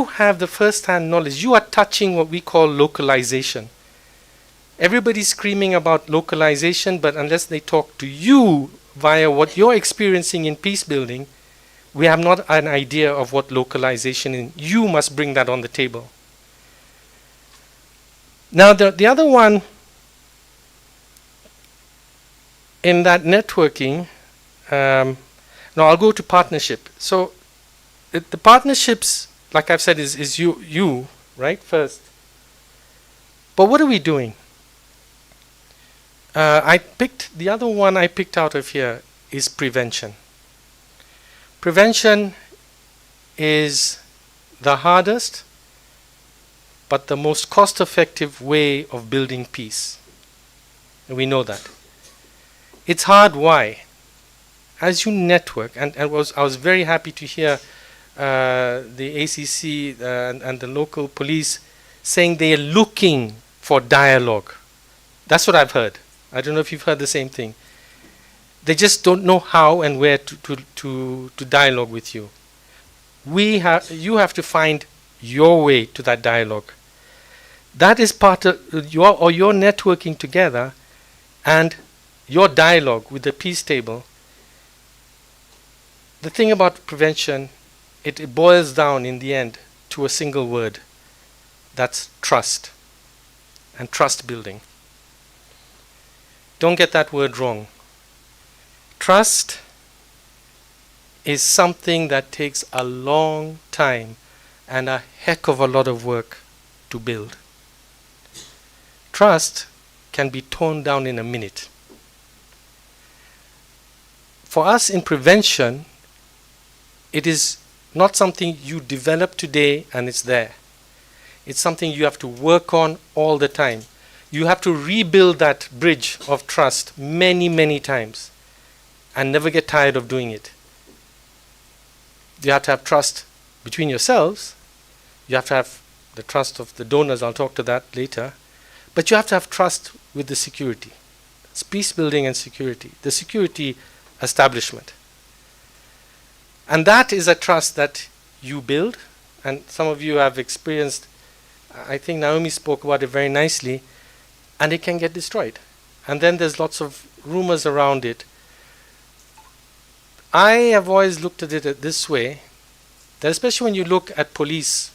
you have the first-hand knowledge. You are touching what we call localization. Everybody's screaming about localization, but unless they talk to you via what you're experiencing in peace building, we have not an idea of what localization is. You must bring that on the table. Now, the other one in that networking, now I'll go to partnership. So the partnerships, like I've said, is you, right, first. But what are we doing? The other one I picked out of here is prevention. Prevention is the hardest, but the most cost-effective way of building peace. And we know that. It's hard. Why? As you network, and I was very happy to hear the ACC and the local police saying they are looking for dialogue. That's what I've heard. I don't know if you've heard the same thing. They just don't know how and where to dialogue with you. You have to find your way to that dialogue. That is part of your networking together, and your dialogue with the peace table. The thing about prevention, it boils down in the end to a single word. That's trust and trust building. Don't get that word wrong. Trust is something that takes a long time and a heck of a lot of work to build. Trust can be torn down in a minute. For us in prevention, it is not something you develop today and it's there. It's something you have to work on all the time. You have to rebuild that bridge of trust many, many times and never get tired of doing it. You have to have trust between yourselves. You have to have the trust of the donors. I'll talk to that later. But you have to have trust with the security. It's peace building and security. The security establishment. And that is a trust that you build. And some of you have experienced, I think Naomi spoke about it very nicely, and it can get destroyed. And then there's lots of rumors around it. I have always looked at it this way, that especially when you look at police,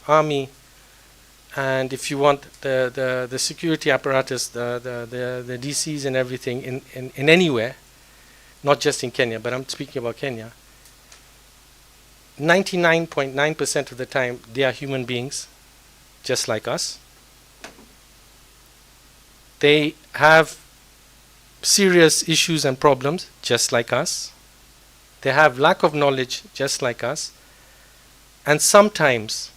army, and if you want the security apparatus, the DCs and everything in anywhere, not just in Kenya, but I'm speaking about Kenya, 99.9% of the time they are human beings, just like us. They have serious issues and problems, just like us. They have lack of knowledge, just like us. And sometimes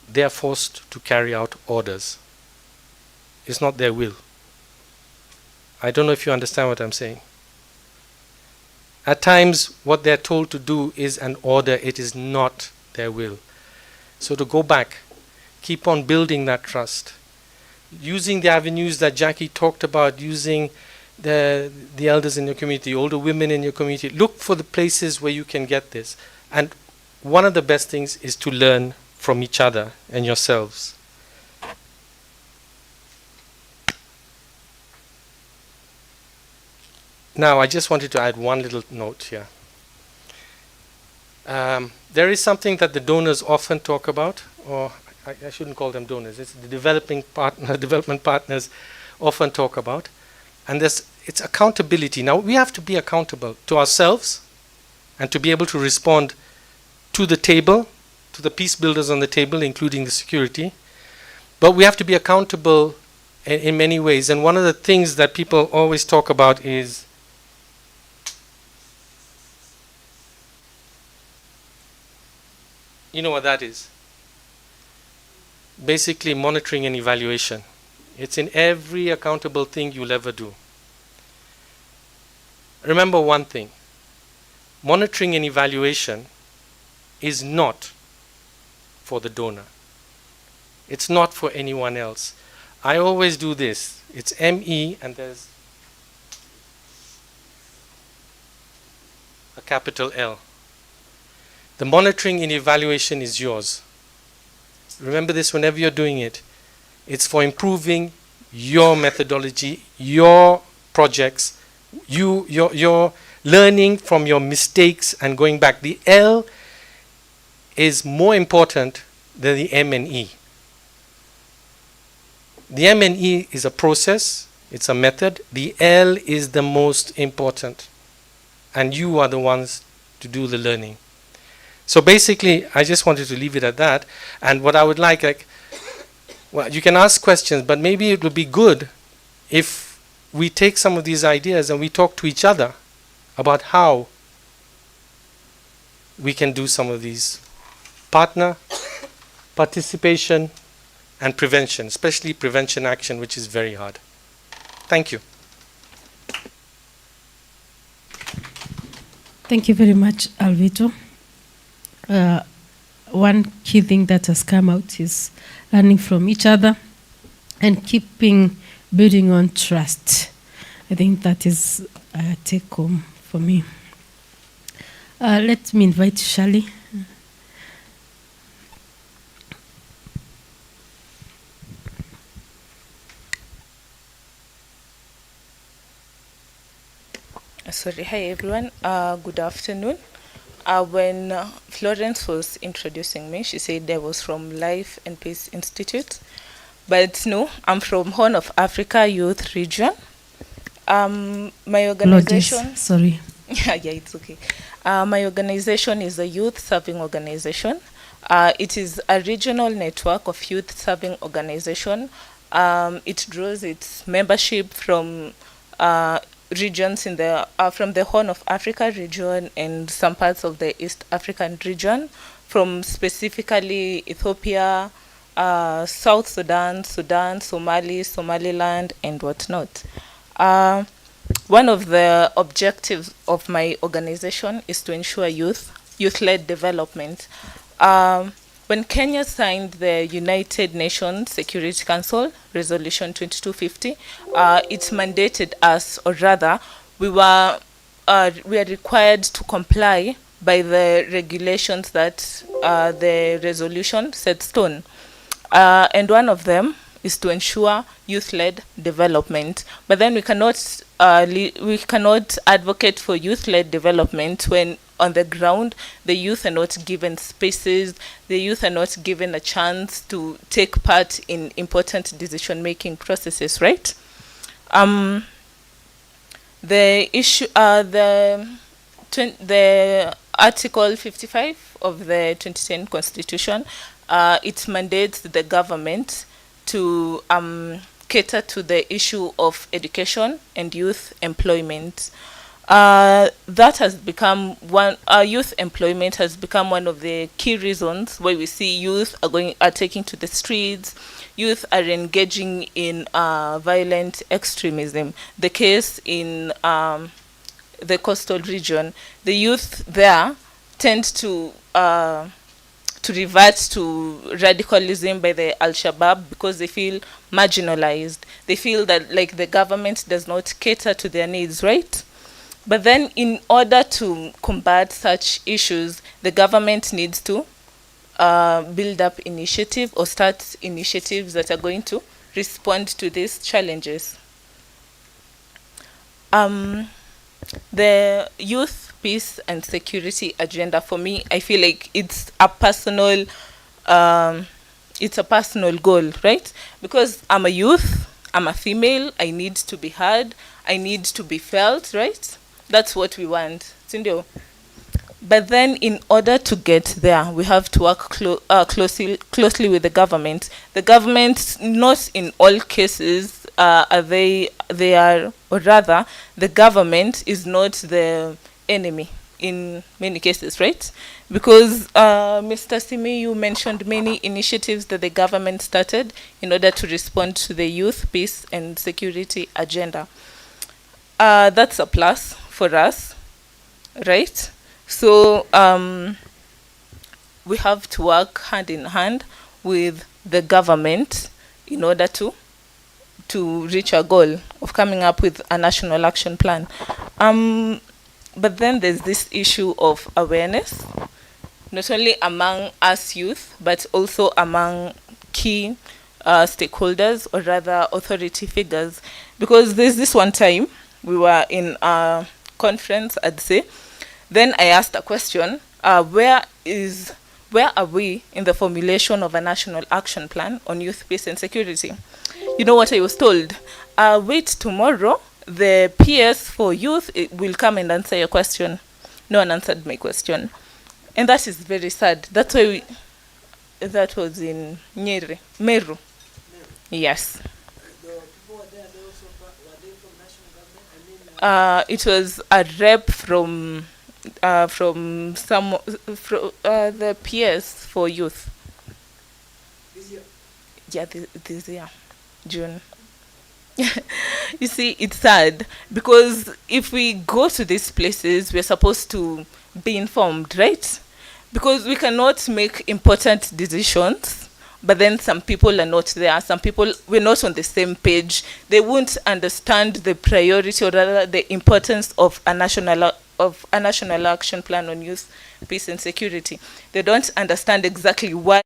they are forced to carry out orders. It's not their will. I don't know if you understand what I'm saying. At times, what they're told to do is an order. It is not their will. So to go back, keep on building that trust. Using the avenues that Jackie talked about, using the elders in your community, older women in your community. Look for the places where you can get this. And one of the best things is to learn from each other and yourselves. Now, I just wanted to add one little note here. There is something that the donors often talk about, or I shouldn't call them donors, it's the development partners often talk about, and it's accountability. Now, we have to be accountable to ourselves and to be able to respond to the table, to the peace builders on the table, including the security, but we have to be accountable in many ways. And one of the things that people always talk about is you know what that is? Basically monitoring and evaluation. It's in every accountable thing you'll ever do. Remember one thing. Monitoring and evaluation is not for the donor. It's not for anyone else. I always do this. It's ME and there's a capital L. The monitoring and evaluation is yours. Remember this whenever you're doing it. It's for improving your methodology, your projects, you're learning from your mistakes and going back. The L is more important than the M and E. The M and E is a process, it's a method. The L is the most important. And you are the ones to do the learning. So basically, I just wanted to leave it at that. And what I would like, well, you can ask questions, but maybe it would be good if we take some of these ideas and we talk to each other about how we can do some of these. Partner, participation, and prevention, especially prevention action, which is very hard. Thank you. Thank you very much, Alvito. One key thing that has come out is learning from each other and building on trust. I think that is a take home for me. Let me invite Shirley. Sorry, hi everyone. Good afternoon. When Florence was introducing me, she said I was from Life and Peace Institute. But no, I'm from Horn of Africa Youth Region. My organization... Lord, yes. Sorry. yeah, it's okay. My organization is a youth serving organization. It is a regional network of youth serving organization. It draws its membership from regions in the from the Horn of Africa region and some parts of the East African region, from specifically Ethiopia, South Sudan, Somali, Somaliland, and whatnot. One of the objectives of my organization is to ensure youth-led development. When Kenya signed the United Nations Security Council Resolution 2250, it mandated us, or rather, we are required to comply by the regulations that the resolution set stone. And one of them is to ensure youth-led development. But then we cannot advocate for youth-led development when on the ground the youth are not given spaces, the youth are not given a chance to take part in important decision-making processes, right? The issue, the Article 55 of the 2010 Constitution, it mandates the government to cater to the issue of education and youth employment. That has become youth employment has become one of the key reasons why we see youth are taking to the streets. Youth are engaging in violent extremism. The case in the coastal region, the youth there tend to revert to radicalism by the Al-Shabaab because they feel marginalized. They feel that like the government does not cater to their needs, right? But then in order to combat such issues, the government needs to build up initiative or start initiatives that are going to respond to these challenges. The youth, peace and security agenda, for me, I feel like it's a personal goal, right? Because I'm a youth, I'm a female, I need to be heard, I need to be felt, right? That's what we want. But then in order to get there, we have to work closely with the government. The government, not in all cases, the government is not the enemy in many cases, right? Because Mr. Simi, you mentioned many initiatives that the government started in order to respond to the youth, peace and security agenda. That's a plus for us, right? So we have to work hand in hand with the government in order to reach our goal of coming up with a national action plan. But then there's this issue of awareness. not only among us youth, but also among key stakeholders, or rather authority figures. Because there's this one time we were in a conference, I'd say. Then I asked a question: where are we in the formulation of a national action plan on youth peace and security? You know what I was told? Wait, tomorrow the PS for youth will come and answer your question. No one answered my question, and that is very sad. That's why that was in Nyeri, Meru. Yes. It was a rep from the PS for youth. Yeah, this year, June. You see, it's sad because if we go to these places, we're supposed to be informed, right? Because we cannot make important decisions, but then some people are not there. Some people, we're not on the same page. They won't understand the priority, or rather the importance of a national action plan on youth peace and security. They don't understand exactly why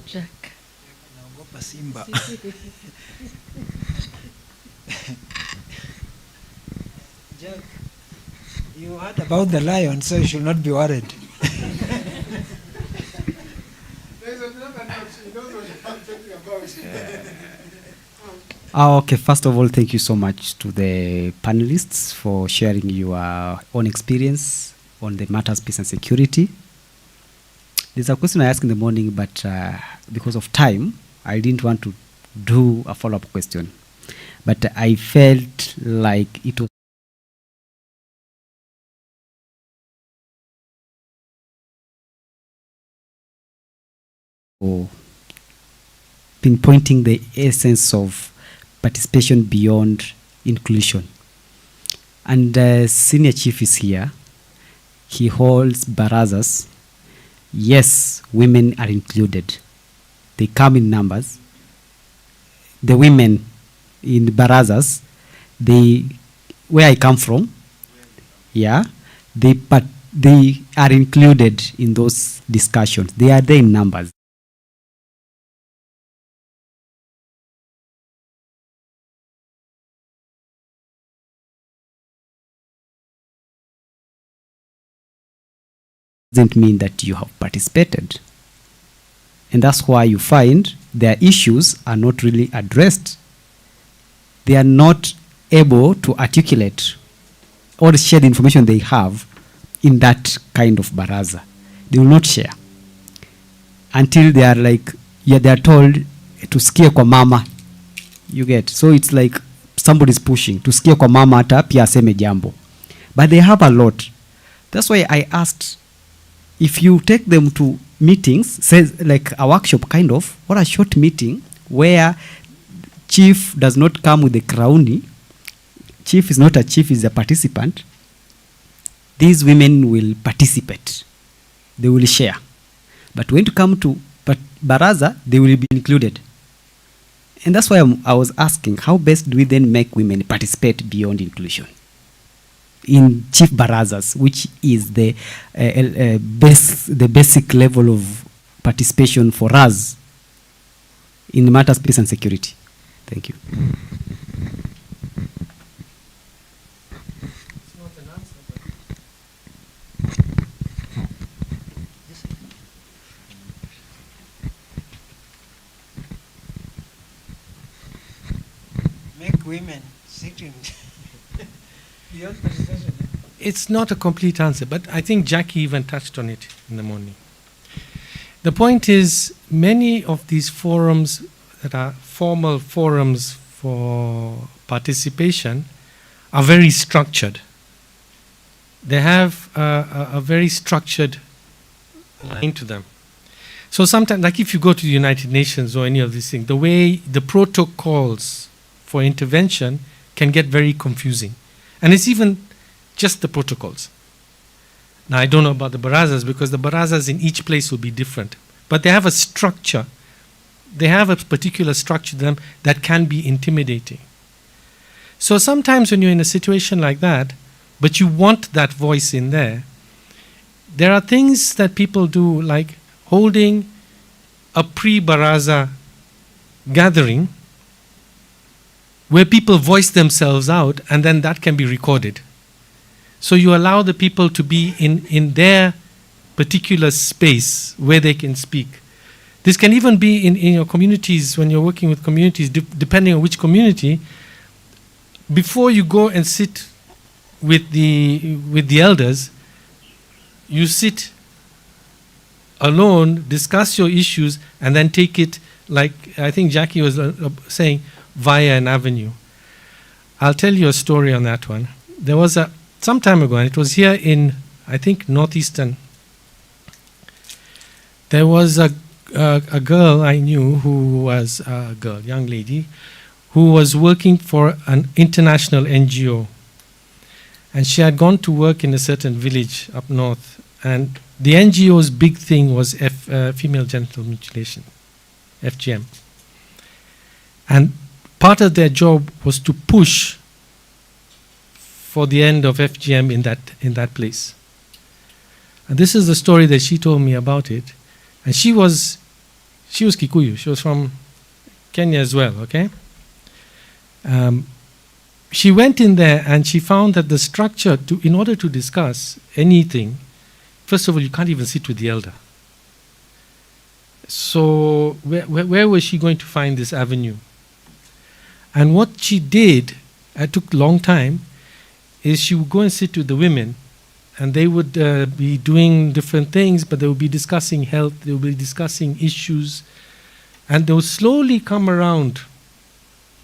Jack. Naogopa simba. Jack, you heard about the lion, so you should not be worried. Okay, first of all, thank you so much to the panelists for sharing your own experience on the matters peace and security. There's a question I asked in the morning, but because of time, I didn't want to do a follow-up question. But I felt like it was pinpointing the essence of participation beyond inclusion. And senior chief is here. He holds barazas. Yes, women are included. They come in numbers. The women in barazas, where I come from, yeah, they are included in those discussions. They are there in numbers. Doesn't mean that you have participated. And that's why you find their issues are not really addressed. They are not able to articulate or share the information they have in that kind of baraza. They will not share until they are like, yeah, they are told to sikia kwa mama. You get? So it's like somebody's pushing to sikia kwa mama hata pia aseme jambo. But they have a lot. That's why I asked, if you take them to meetings, says like a workshop kind of, or a short meeting where chief does not come with the crownie, chief is not a chief, is a participant, these women will participate. They will share. But when to come to baraza, they will be included. And that's why I was asking, how best do we then make women participate beyond inclusion in chief barazas, which is the basic level of participation for us in matters peace and security. Thank you. It's not an answer, but women sitting beyond participation. It's not a complete answer, but I think Jackie even touched on it in the morning. The point is, many of these forums that are formal forums for participation are very structured. They have a very structured line to them. So sometimes, like if you go to the United Nations or any of these things, the way the protocols for intervention can get very confusing. And it's even just the protocols. Now, I don't know about the barazas because the barazas in each place will be different. But they have a structure. They have a particular structure to them that can be intimidating. So sometimes when you're in a situation like that, but you want that voice in there, there are things that people do, like holding a pre-baraza gathering where people voice themselves out, and then that can be recorded. So you allow the people to be in their particular space where they can speak. This can even be in your communities, when you're working with communities, depending on which community. Before you go and sit with the elders, you sit alone, discuss your issues, and then take it, like I think Jackie was saying, via an avenue. I'll tell you a story on that one. There was some time ago, and it was here in, I think, northeastern. There was a girl I knew who was a girl, young lady, who was working for an international NGO. And she had gone to work in a certain village up north. And the NGO's big thing was female genital mutilation, FGM. And part of their job was to push for the end of FGM in that place. And this is the story that she told me about it. And she was Kikuyu. She was from Kenya as well, okay? She went in there and she found that the structure, in order to discuss anything, first of all, you can't even sit with the elder. So where was she going to find this avenue? And what she did, it took a long time, is she would go and sit with the women, and they would be doing different things, but they would be discussing health, they would be discussing issues, and they would slowly come around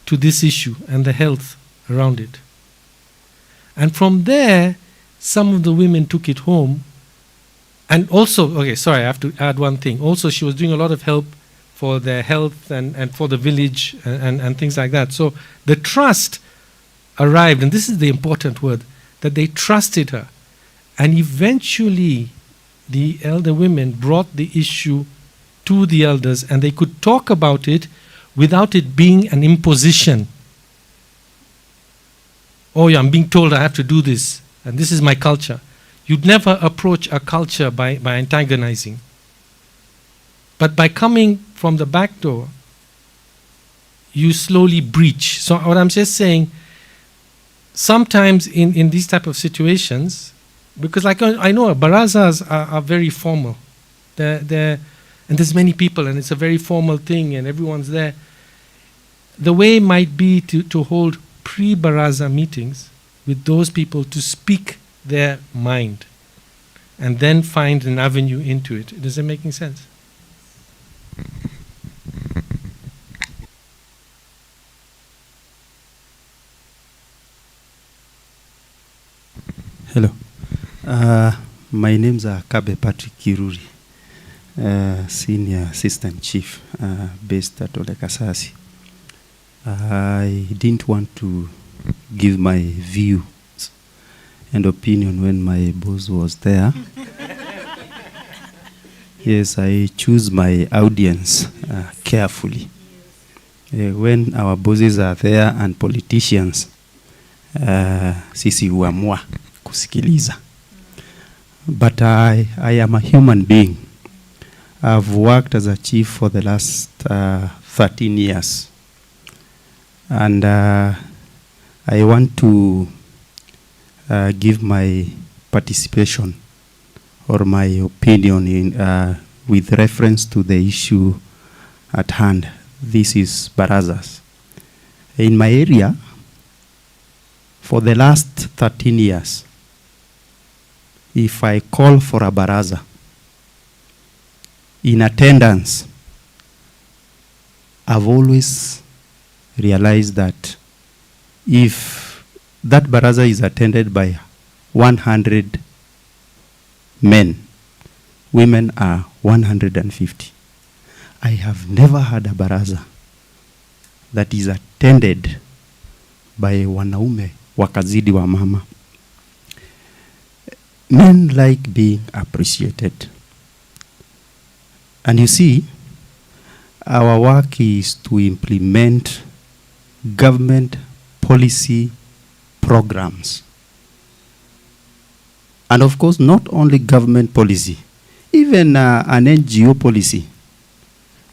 to this issue and the health around it. And from there, some of the women took it home. And also, okay, sorry, I have to add one thing. Also, she was doing a lot of help for their health and for the village and things like that. So the trust arrived, and this is the important word, that they trusted her. And eventually, the elder women brought the issue to the elders, and they could talk about it without it being an imposition. Oh yeah, I'm being told I have to do this, and this is my culture. You'd never approach a culture by antagonizing. But by coming from the back door, you slowly breach. So what I'm just saying, sometimes in these type of situations, because like I know barazas are very formal. And there's many people, and it's a very formal thing, and everyone's there. The way might be to hold pre-baraza meetings with those people to speak their mind, and then find an avenue into it. Does it making sense? Hello. My name's Kabe Patrick Kiruri, Senior Assistant Chief based at Olekasasi. I didn't want to give my view and opinion when my boss was there. Yes, I choose my audience carefully. When our bosses are there and politicians, sisi huamua kusikiliza. But I am a human being. I've worked as a chief for the last 13 years. And I want to give my participation or my opinion in with reference to the issue at hand. This is barazas. In my area, for the last 13 years, if I call for a baraza, in attendance, I've always realized that if that baraza is attended by 100 men, women are 150. I have never had a baraza that is attended by wanaume wakazidi wa mama. Men like being appreciated. And you see, our work is to implement government policy programs. And of course, not only government policy, even an NGO policy,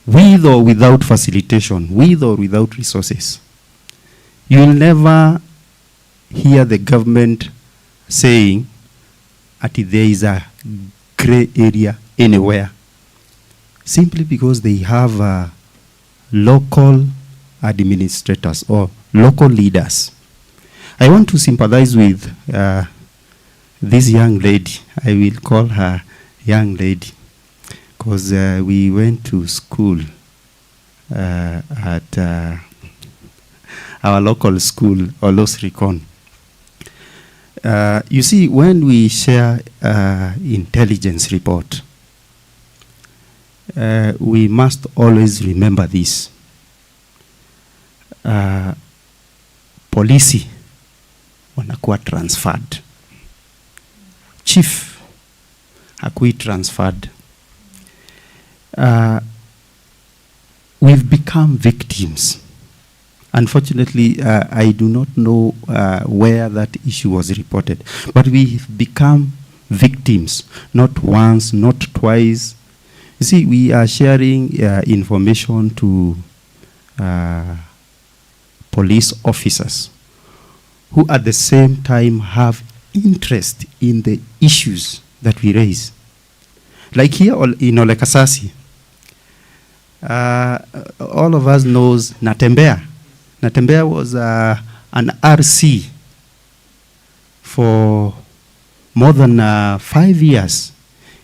with or without facilitation, with or without resources. You'll never hear the government saying that there is a gray area anywhere, simply because they have local administrators or local leaders. I want to sympathize with this young lady. I will call her young lady, because we went to school at our local school, Olosrikon. You see, when we share intelligence report, we must always remember this. Polisi wanakuwa transferred. Chief hakui transferred. We've become victims. Unfortunately, I do not know where that issue was reported, but we've become victims, not once, not twice. You see, we are sharing information to police officers who at the same time have interest in the issues that we raise. Like here in Olekasasi, all of us knows Natembea. Natembea was an RC for more than 5 years.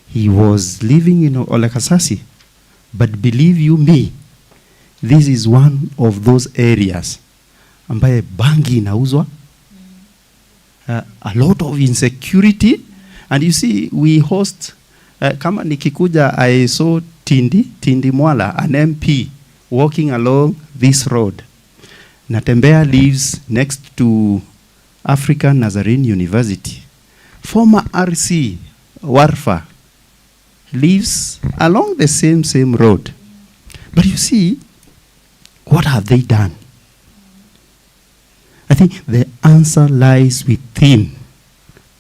He was living in Olekasasi. But believe you me, this is one of those areas ambaye bangi inauzwa, a lot of insecurity. And you see, we host, kama nikikuja, I saw Tindi Mwala, an MP, walking along this road. Natembea lives next to African Nazarene University. Former RC, Warfa, lives along the same road. But you see, what have they done? I think the answer lies within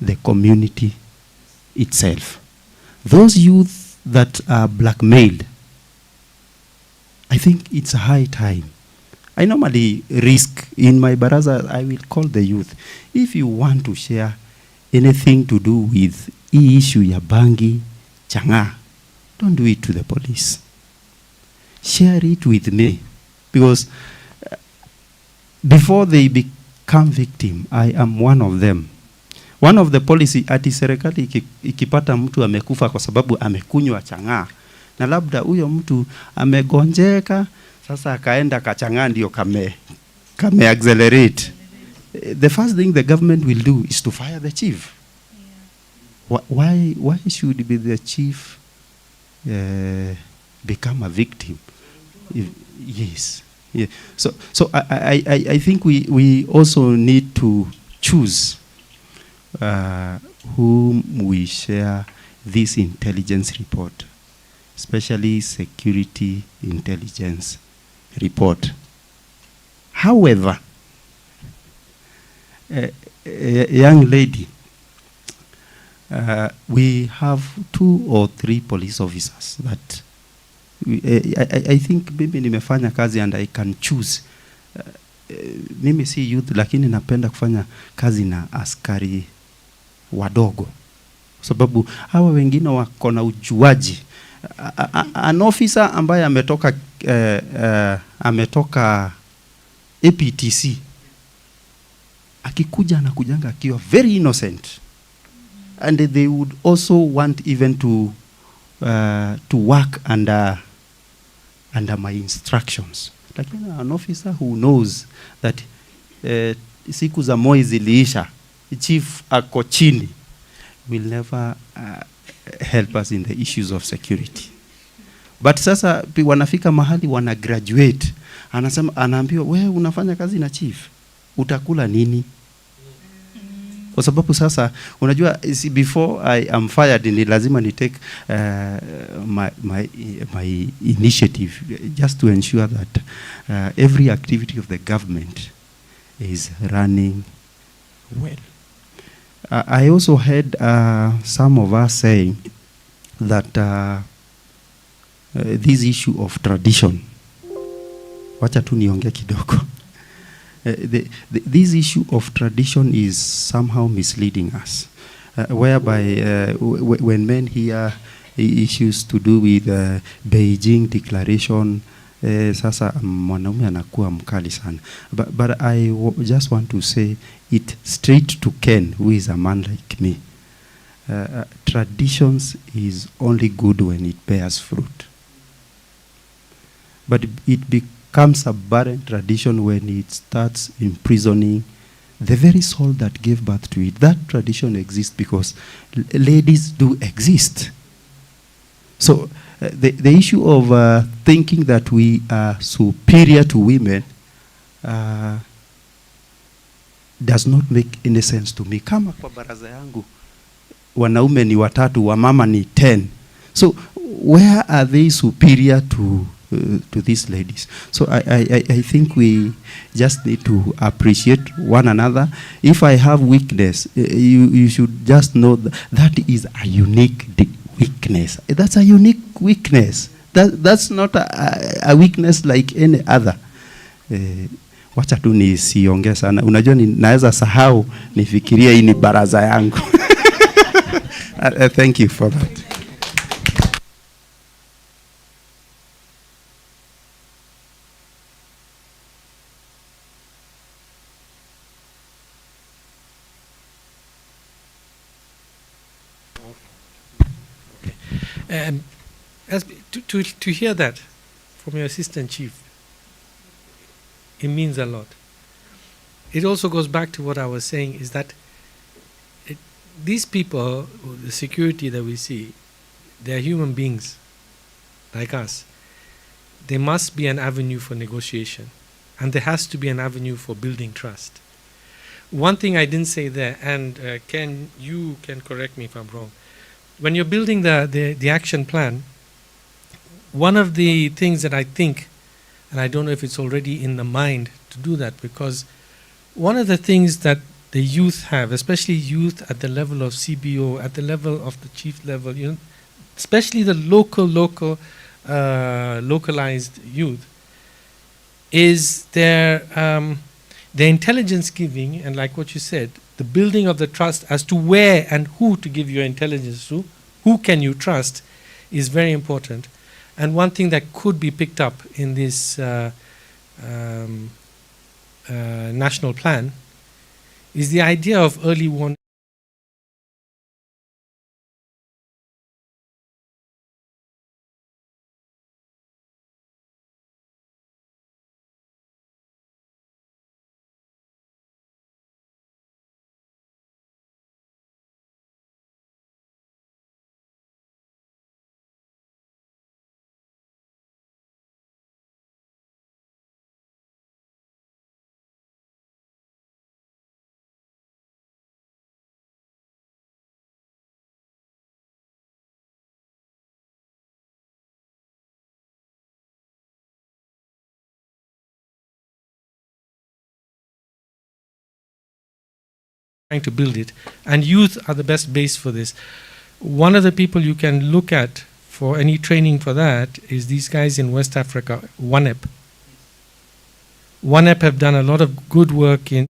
the community itself. Those youth that are blackmailed, I think it's a high time. I normally risk in my baraza, I will call the youth. If you want to share anything to do with issue ya bangi, changa, don't do it to the police. Share it with me. Because before they become victim, I am one of them. One of the policy, ati serikali ikipata mtu amekufa kwa sababu amekunywa changa, na labda huyo mtu amegonjeka, sasa akaenda kachanga ndio kame accelerate. The first thing the government will do is to fire the chief. Why should be the chief become a victim? Yes. Yeah. So I think we also need to choose whom we share this intelligence report, especially security intelligence report. However, young lady, we have 2 or 3 police officers that I think mimi nimefanya kazi and I can choose. Mimi si youth, lakini napenda kufanya kazi na askari wadogo, sababu hawa wengine wako na ujuaji. An officer ambaye ametoka APTC akikuja anakujanga akiwa very innocent, and they would also want even to work under my instructions, lakini an officer who knows that siku za Moi ziliisha, chief ako chini, will never help us in the issues of security. But sasa wanafika mahali wana graduate, anasema, anaambiwa wewe unafanya kazi na chief, utakula nini? Kwa sababu sasa unajua, before I am fired ni lazima ni take my initiative just to ensure that every activity of the government is running well. I also heard some of us saying that this issue of tradition, wacha tu niongea kidogo. This issue of tradition is somehow misleading us, whereby when men hear issues to do with Beijing Declaration, sasa mwanaume anakuwa mkali sana. But I just want to say it straight to Ken, who is a man like me. Traditions is only good when it bears fruit. But it becomes a barren tradition when it starts imprisoning the very soul that gave birth to it. That tradition exists because ladies do exist. So the issue of thinking that we are superior to women does not make any sense to me. Kama kwa baraza yangu wanaume ni 3, wamama ni 10. So where are they superior to these ladies? So I think we just need to appreciate one another. If I have weakness, you should just know that is a unique weakness. That's a unique weakness. That's not a weakness like any other. Wacha tu nisiongee sana. Unajua naweza sahau nifikirie hii ni baraza yangu. Thank you for that. To hear that from your assistant chief, it means a lot. It also goes back to what I was saying, is that these people, the security that we see, they're human beings like us. There must be an avenue for negotiation, and there has to be an avenue for building trust. One thing I didn't say there, and Ken, you can correct me if I'm wrong. When you're building the action plan, one of the things that I think, and I don't know if it's already in the mind to do that, because one of the things that the youth have, especially youth at the level of CBO, at the level of the chief level, especially the localized youth, is their intelligence giving, and like what you said, the building of the trust as to where and who to give your intelligence to, who can you trust, is very important. And one thing that could be picked up in this national plan is the idea of early warning. Trying to build it, and youth are the best base for this. One of the people you can look at for any training for that is these guys in West Africa, OneEP. OneEP have done a lot of good work in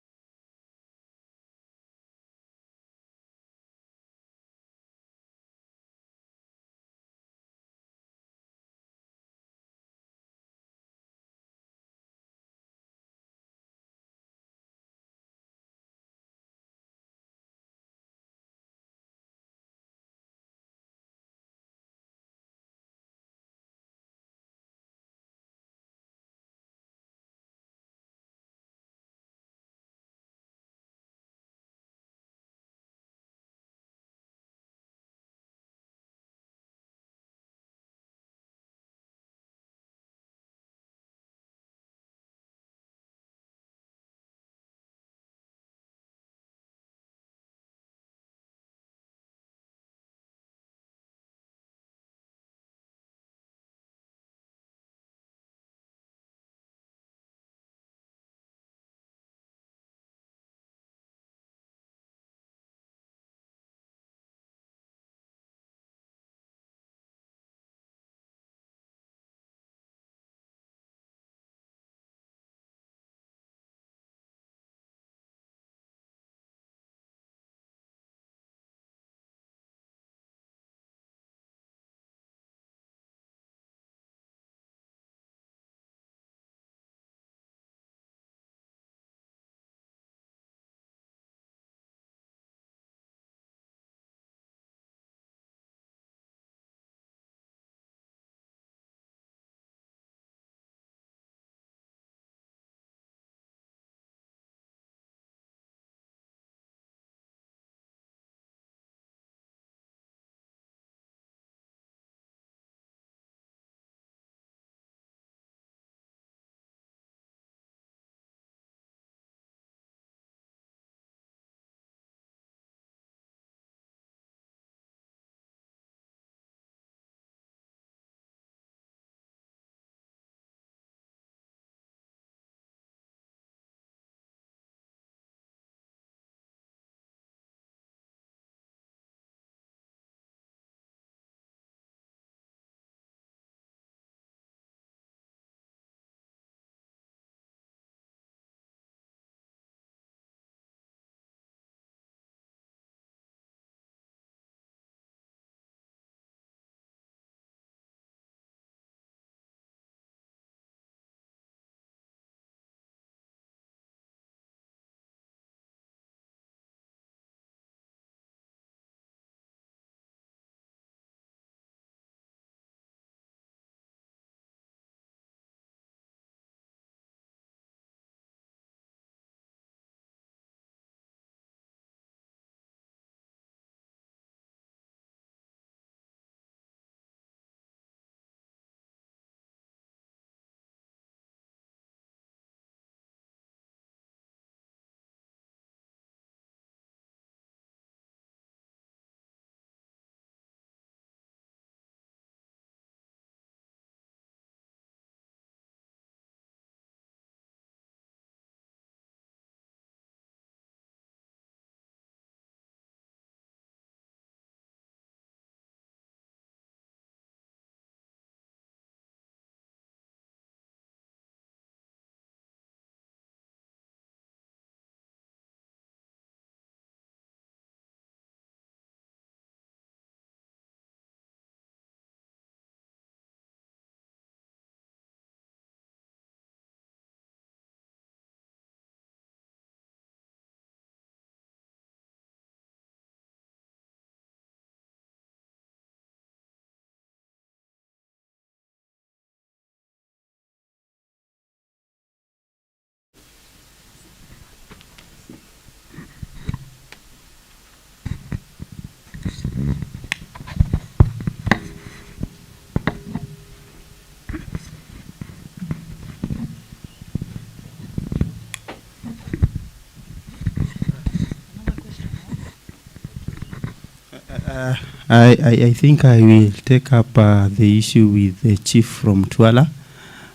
I think I will take up the issue with the chief from Twala,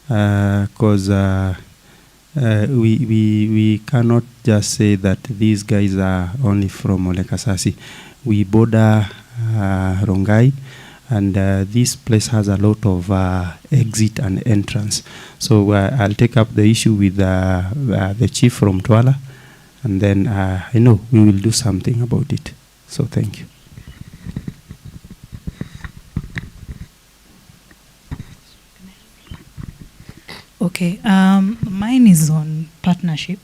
because we cannot just say that these guys are only from Ole Kasasi. We border Rongai, and this place has a lot of exit and entrance. So I'll take up the issue with the chief from Twala, and then I know we will do something about it. So thank you. Okay, mine is on partnership.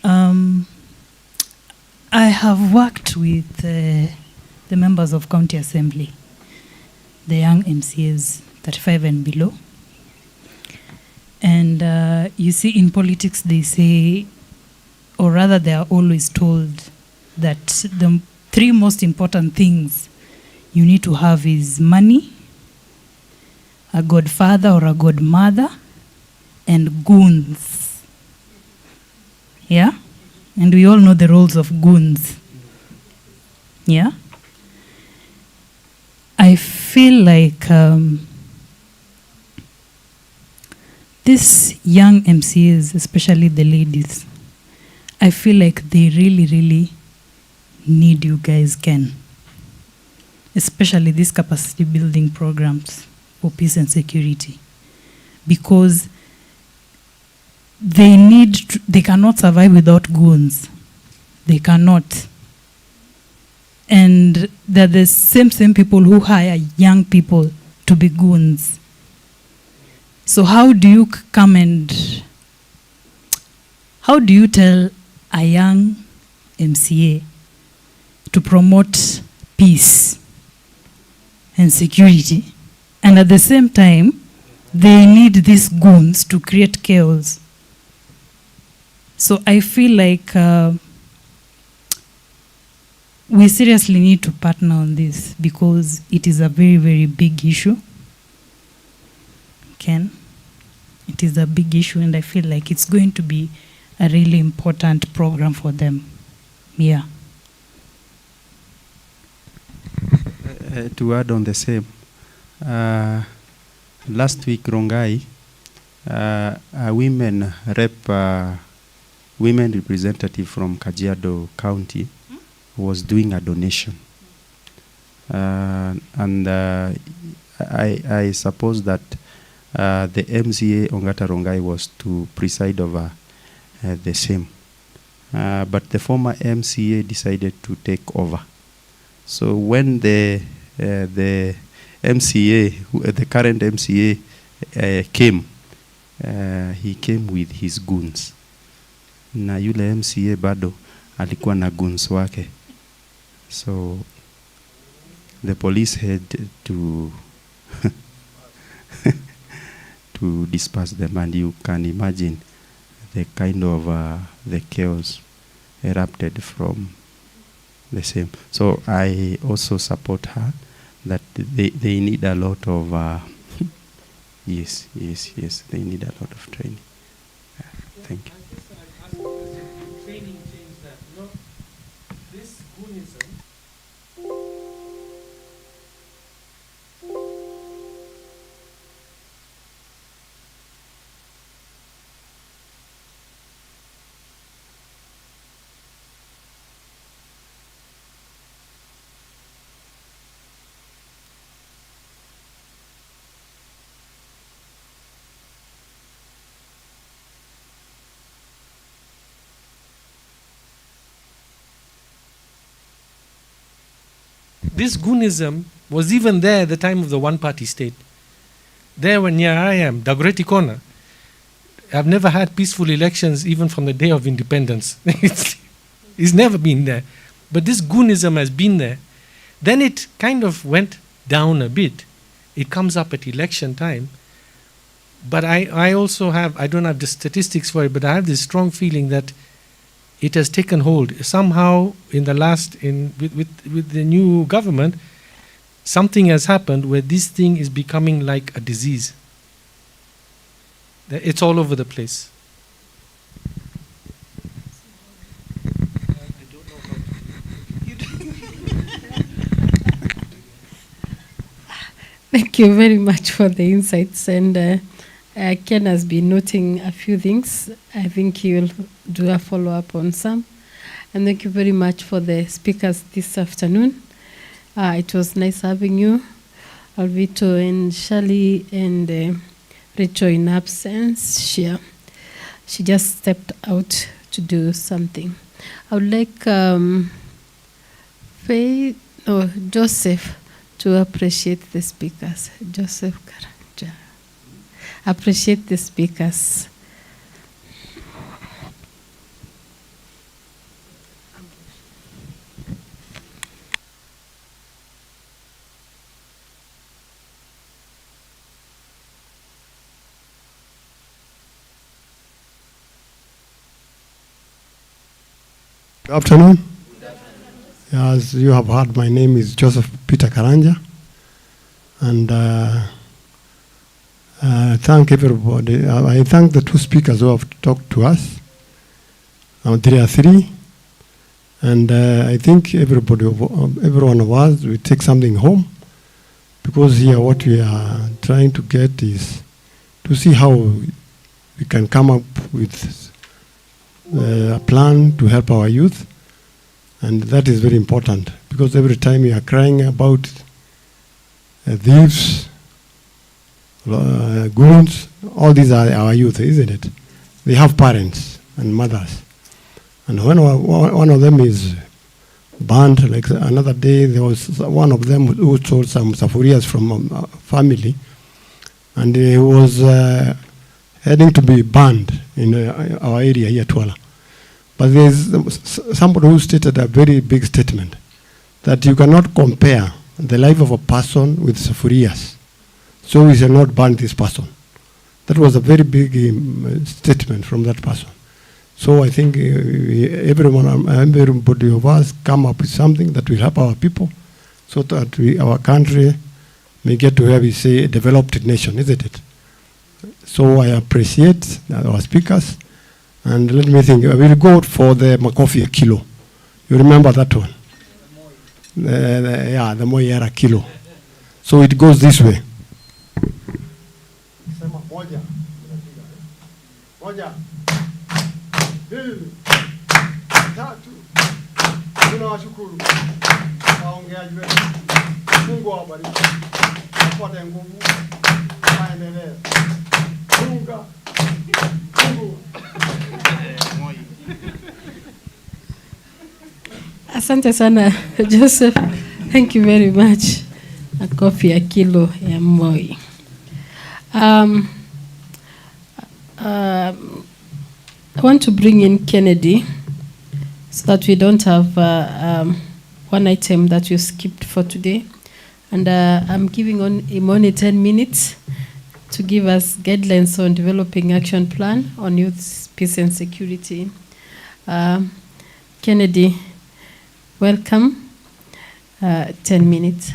I have worked with the members of County Assembly, the young MCAs 35 and below. And you see, in politics, they say, or rather they are always told, that the three most important things you need to have is money, a godfather or a godmother, and goons. Yeah? And we all know the roles of goons. Yeah? I feel like these young MCAs, especially the ladies, I feel like they really, really need you guys, Ken. Especially these capacity building programs for peace and security. Because they cannot survive without goons. They cannot. And they're the same people who hire young people to be goons. So how do you tell a young MCA to promote peace and security, and at the same time, they need these goons to create chaos? So I feel like we seriously need to partner on this, because it is a very, very big issue. Ken, it is a big issue, and I feel like it's going to be a really important program for them. Yeah. To add on the same, last week Rongai, a women representative from Kajiado County was doing a donation, and I suppose that the MCA Ongata Rongai was to preside over the same, but the former MCA decided to take over. So when the MCA, the current MCA came, he came with his goons. Na yule MCA bado alikuwa na goons wake. So the police had to to disperse them, and you can imagine the kind of the chaos erupted from the same. So I also support her that they need a lot of yes, they need a lot of training. Thank you. Training things that, this goonism. This goonism was even there at the time of the one-party state. There, when near I am, Dagoretti Corner, I've never had peaceful elections even from the day of independence. It's never been there. But this goonism has been there. Then it kind of went down a bit. It comes up at election time. But I also have, I don't have the statistics for it, but I have this strong feeling that it has taken hold. Somehow in the last, with the new government, something has happened where this thing is becoming like a disease. It's all over the place. Thank you very much for the insights. And Ken has been noting a few things. I think he will do a follow up on some. And thank you very much for the speakers this afternoon. It was nice having you, Alvito and Shali and Rachel in absence. She just stepped out to do something. I would like Joseph to appreciate the speakers. Joseph Karanja. Appreciate the speakers. Good afternoon. As you have heard, my name is Joseph Peter Karanja, and thank everybody. I thank the two speakers who have talked to us. There are three, and I think every one of us will take something home, because here what we are trying to get is to see how we can come up with a plan to help our youth, and that is very important, because every time we are crying about thieves, goons, all these are our youth, isn't it? They have parents and mothers, and when one of them is banned, like another day there was one of them who stole some safurias from a family, and he was heading to be banned in our area here, Twala. But there's somebody who stated a very big statement, that you cannot compare the life of a person with safurias, so we shall not ban this person. That was a very big statement from that person. So I think everybody of us come up with something that will help our people, so that our country may get to where we say a developed nation, isn't it? So I appreciate our speakers, and let me think. I will go for the Makofi kilo. You remember that one? The Moyera kilo. So it goes this way. Moja, mbili, tatu. Tunawashukuru waongeaji wetu. Mungu awabariki. Wapate nguvu. Waendelee. Mungu. Asante sana Joseph. Thank you very much. A coffee a kilo ya Moi. I want to bring in Kennedy so that we don't have one item that we skipped for today. And I'm giving him only 10 minutes to give us guidelines on developing action plan on youth, peace and security. Kennedy, welcome. 10 minutes.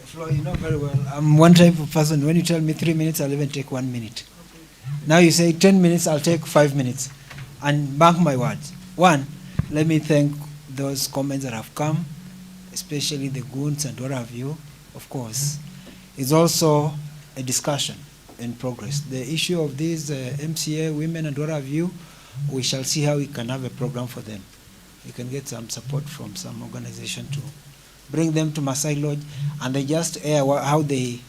Flo, you know very well, I'm one type of person, when you tell me 3 minutes, I'll even take 1 minute. Now you say 10 minutes, I'll take 5 minutes. And mark my words. One, let me thank those comments that have come, especially the goons and what have you. Of course, it's also a discussion in progress. The issue of these MCA women and what have you, we shall see how we can have a program for them. We can get some support from some organization to bring them to Maasai Lodge, and they just air how they,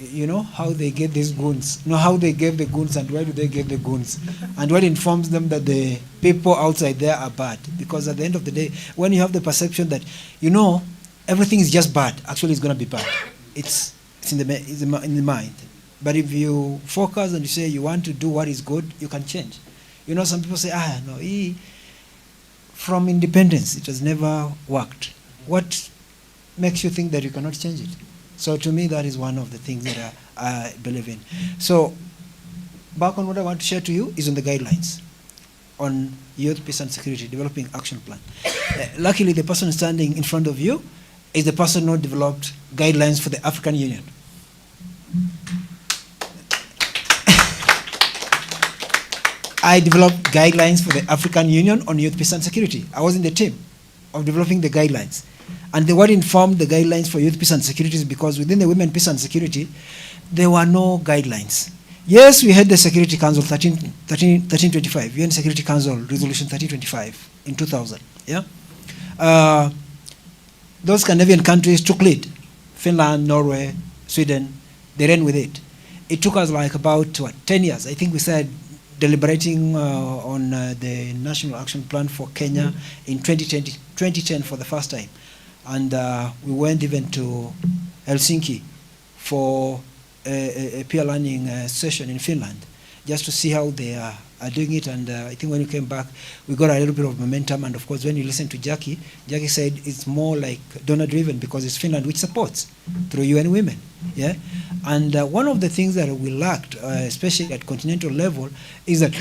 you know, how they get these goons, how they gave the goons and why do they give the goons, and what informs them that the people outside there are bad. Because at the end of the day, when you have the perception that, you know, everything is just bad, actually it's going to be bad. It's in the mind. But if you focus and you say you want to do what is good, you can change. You know, some people say, no, from independence, it has never worked. What makes you think that you cannot change it? So to me, that is one of the things that I believe in. So back on what I want to share to you is on the guidelines on youth, peace and security, developing action plan. Luckily, the person standing in front of you is the person who developed guidelines for the African Union. I developed guidelines for the African Union on youth peace and security. I was in the team of developing the guidelines. And what informed the guidelines for youth peace and security is because within the women peace and security, there were no guidelines. Yes, we had the Security Council 1325, UN Security Council Resolution 1325 in 2000. Yeah, those Scandinavian countries took lead. Finland, Norway, Sweden, they ran with it. It took us like about 10 years. I think we started deliberating on the National Action Plan for Kenya in 2010 for the first time. And we went even to Helsinki for a peer learning session in Finland, just to see how they are doing it. And I think when we came back, we got a little bit of momentum. And of course, when you listen to Jackie said it's more like donor-driven because it's Finland which supports through UN Women. Yeah, and one of the things that we lacked, especially at continental level, is that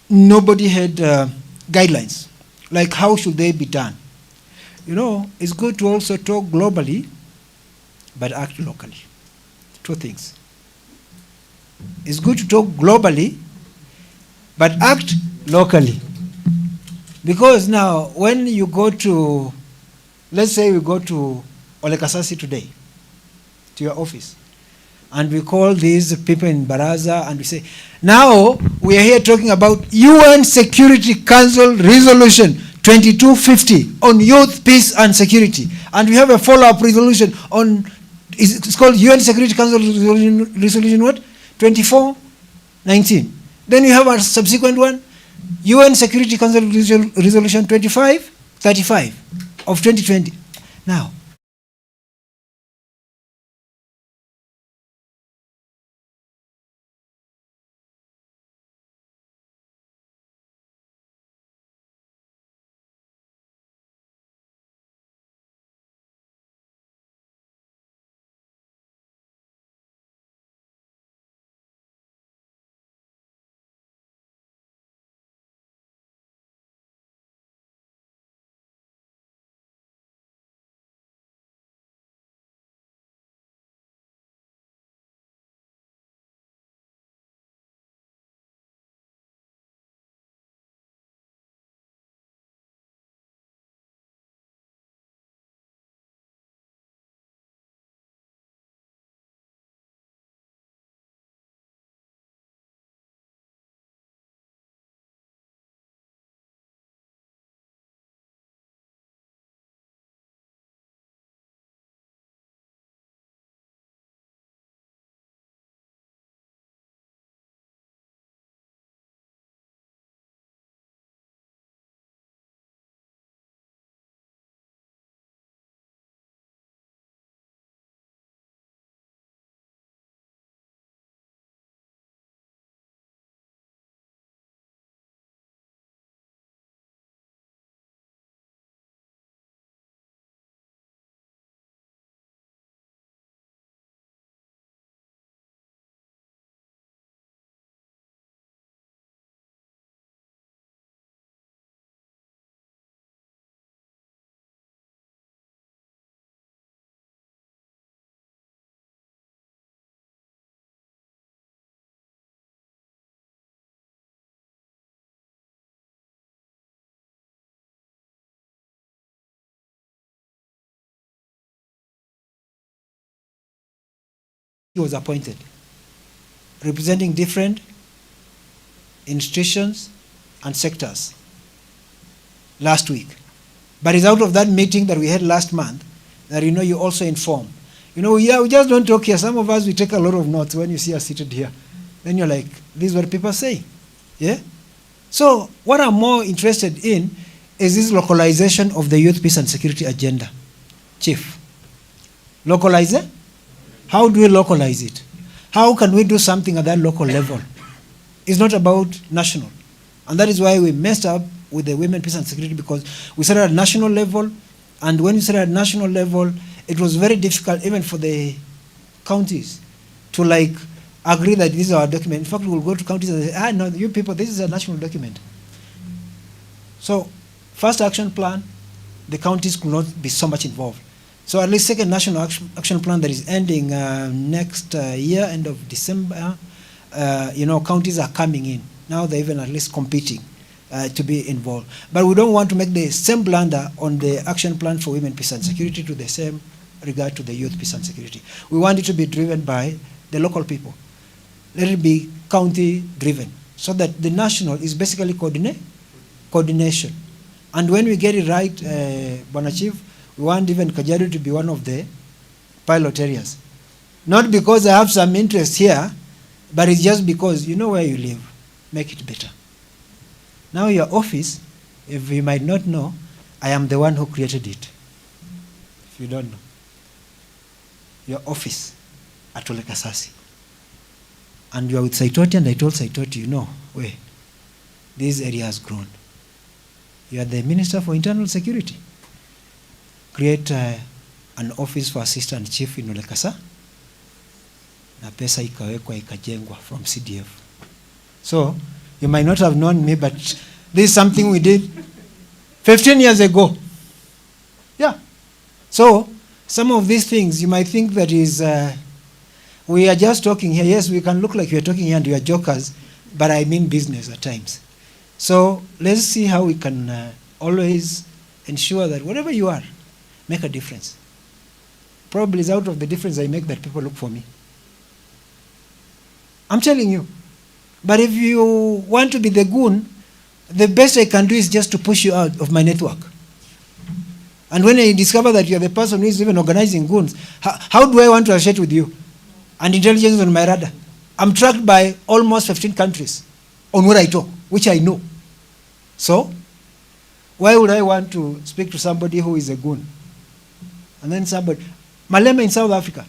nobody had guidelines. Like, how should they be done? You know, it's good to also talk globally, but act locally. Two things. It's good to talk globally, but act locally. Because now, when you go to, let's say we go to Olekasasi today, to your office, and we call these people in Baraza and we say, now we are here talking about UN Security Council Resolution 2250 on youth, peace and security. And we have a follow-up resolution on, it's called UN Security Council Resolution what? 2419. Then you have a subsequent one, UN Security Council Resolution 2535 of 2020. Now, he was appointed, representing different institutions and sectors last week. But it's out of that meeting that we had last month that you also inform. Yeah, we just don't talk here. Some of us, we take a lot of notes when you see us seated here. Then you're like, this is what people say. Yeah? So what I'm more interested in is this localization of the youth peace and security agenda. Chief, localize it? How do we localize it? How can we do something at that local level? It's not about national. And that is why we messed up with the women, peace and security, because we started at national level, and when we started at national level, it was very difficult even for the counties to agree that this is our document. In fact, we will go to counties and say, no, you people, this is a national document. So, first action plan, the counties could not be so much involved. So at least second national action plan that is ending next year, end of December, counties are coming in Now they're even at least competing to be involved. But we don't want to make the same blunder on the action plan for women, peace and security to the same regard to the youth, peace and security. We want it to be driven by the local people. Let it be county driven, so that the national is basically coordination. And when we get it right, Bwana Chief, we want even Kajiado to be one of the pilot areas. Not because I have some interest here, but it's just because you know where you live. Make it better. Now your office, if you might not know, I am the one who created it. If you don't know. Your office at Ole Kasasi. And you are with Saitoti, and I told Saitoti, you know, wait, this area has grown. You are the Minister for Internal Security. Create an office for Assistant Chief in Ole Kasa. Na pesa ikawekwa ikajengwa from CDF. So, you might not have known me, but this is something we did 15 years ago. Yeah. So, some of these things you might think that is, we are just talking here. Yes, we can look like we are talking here and we are jokers, but I mean business at times. So, let's see how we can always ensure that whatever you are, make a difference. Probably it's out of the difference I make that people look for me. I'm telling you. But if you want to be the goon, the best I can do is just to push you out of my network. And when I discover that you're the person who is even organizing goons, how do I want to associate with you? And intelligence is on my radar. I'm tracked by almost 15 countries on what I talk, which I know. So, why would I want to speak to somebody who is a goon? And then somebody, Malema in South Africa,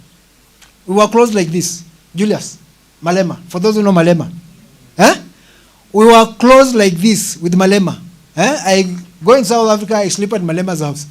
we were close like this. Julius, Malema, for those who know Malema. We were close like this with Malema. I go in South Africa, I sleep at Malema's house.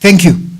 Thank you.